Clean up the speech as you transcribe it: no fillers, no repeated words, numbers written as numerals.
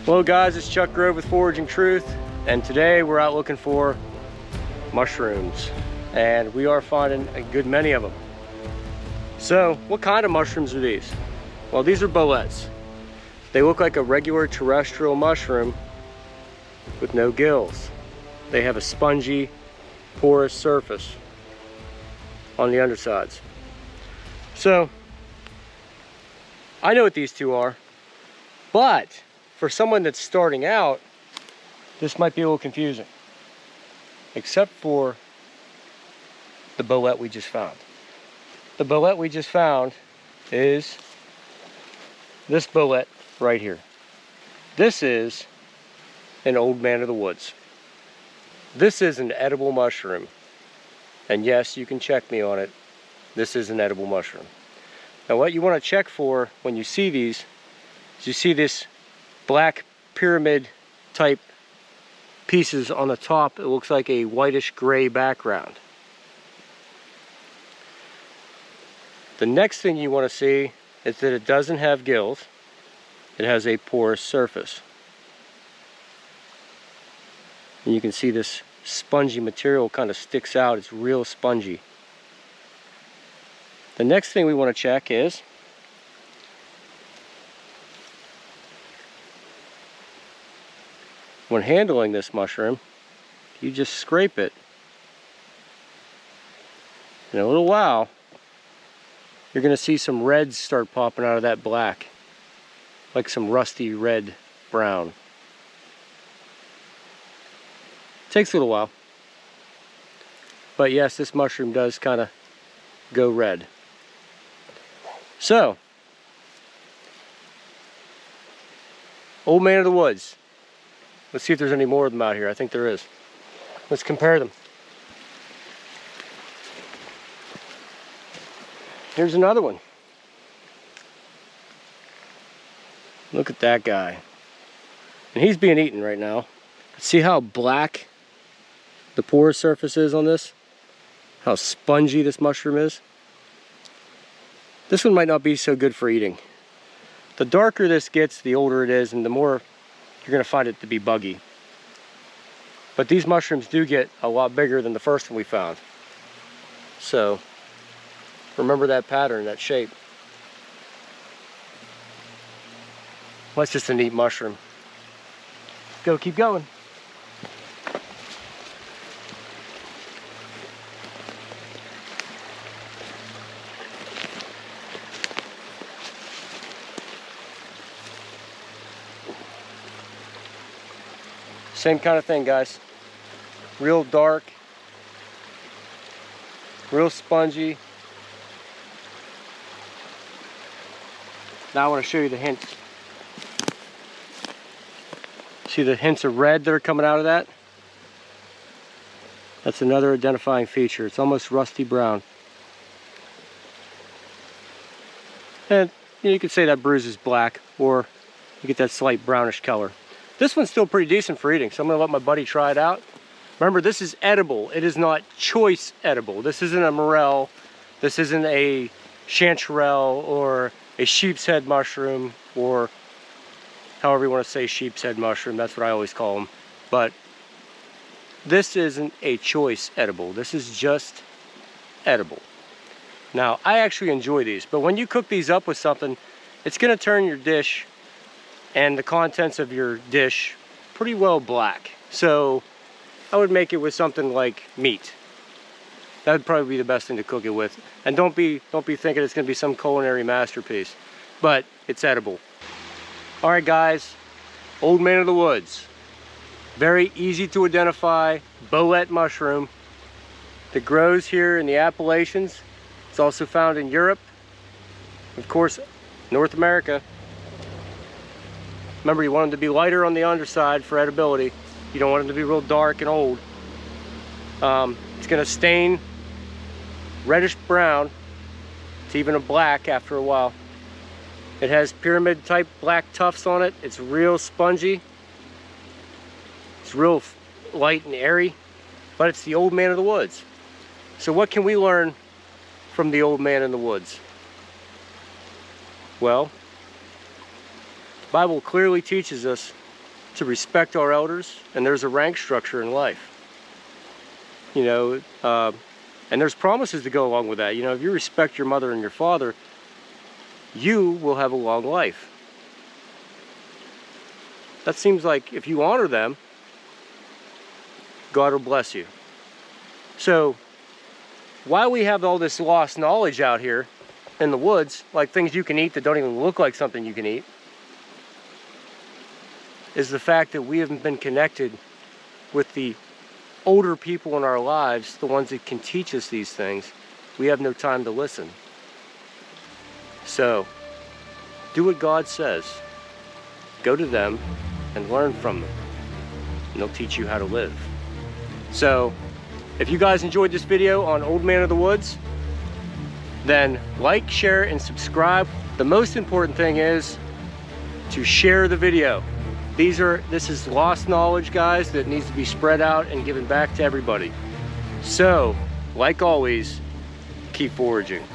Hello guys, it's Chuck Grove with Foraging Truth, and today we're out looking for mushrooms, and we are finding a good many of them. So, what kind of mushrooms are these? Well, these are boletes. They look like a regular terrestrial mushroom with no gills. They have a spongy, porous surface on the undersides. So, I know what these two are, but for someone that's starting out, this might be a little confusing, except for the bolete we just found. The bolete we just found is this bolete right here. This is an old man of the woods. This is an edible mushroom. And yes, you can check me on it. This is an edible mushroom. Now what you want to check for when you see these is you see this black pyramid type pieces on the top. It looks like a whitish gray background. The next thing you want to see is that it doesn't have gills. It has a porous surface. And you can see this spongy material kind of sticks out. It's real spongy. The next thing we want to check is when handling this mushroom, you just scrape it. In a little while, you're going to see some reds start popping out of that black, like some rusty red brown. Takes a little while, but yes, this mushroom does kind of go red. So, old man of the woods. Let's see if there's any more of them out here. I think there is. Let's compare them. Here's another one. Look at that guy. And he's being eaten right now. See how black the pore surface is on this? How spongy this mushroom is? This one might not be so good for eating. The darker this gets, the older it is, and the more you're going to find it to be buggy. But these mushrooms do get a lot bigger than the first one we found. So, remember that pattern, that shape. Well, that's just a neat mushroom. Go, keep going. Same kind of thing, guys. Real dark, real spongy. Now I want to show you the hints. See the hints of red that are coming out of that? That's another identifying feature. It's almost rusty brown. And you could say that bruise is black, or you get that slight brownish color. This one's still pretty decent for eating, so I'm gonna let my buddy try it out. Remember, this is edible. It is not choice edible. This isn't a morel. This isn't a chanterelle or a sheep's head mushroom, or however you want to say sheep's head mushroom. That's what I always call them. But this isn't a choice edible. This is just edible. Now, I actually enjoy these, but when you cook these up with something, it's gonna turn your dish and the contents of your dish pretty well black. So I would make it with something like meat. That would probably be the best thing to cook it with. And don't be thinking it's gonna be some culinary masterpiece, but it's edible. All right, guys, old man of the woods. Very easy to identify bolete mushroom that grows here in the Appalachians. It's also found in Europe, of course, North America. Remember, you want them to be lighter on the underside for edibility. You don't want them to be real dark and old. It's going to stain reddish brown to even a black after a while. It has pyramid type black tufts on it. It's real spongy. It's real light and airy, but it's the old man of the woods. So what can we learn from the old man in the woods? Well, the Bible clearly teaches us to respect our elders, and there's a rank structure in life. You know, and there's promises to go along with that. You know, if you respect your mother and your father, you will have a long life. That seems like if you honor them, God will bless you. So, while we have all this lost knowledge out here in the woods, like things you can eat that don't even look like something you can eat, is the fact that we haven't been connected with the older people in our lives, the ones that can teach us these things. We have no time to listen. So, do what God says. Go to them and learn from them, and they'll teach you how to live. So, if you guys enjoyed this video on Old Man of the Woods, then like, share, and subscribe. The most important thing is to share the video. This is lost knowledge, guys, that needs to be spread out and given back to everybody. So, like always, keep foraging.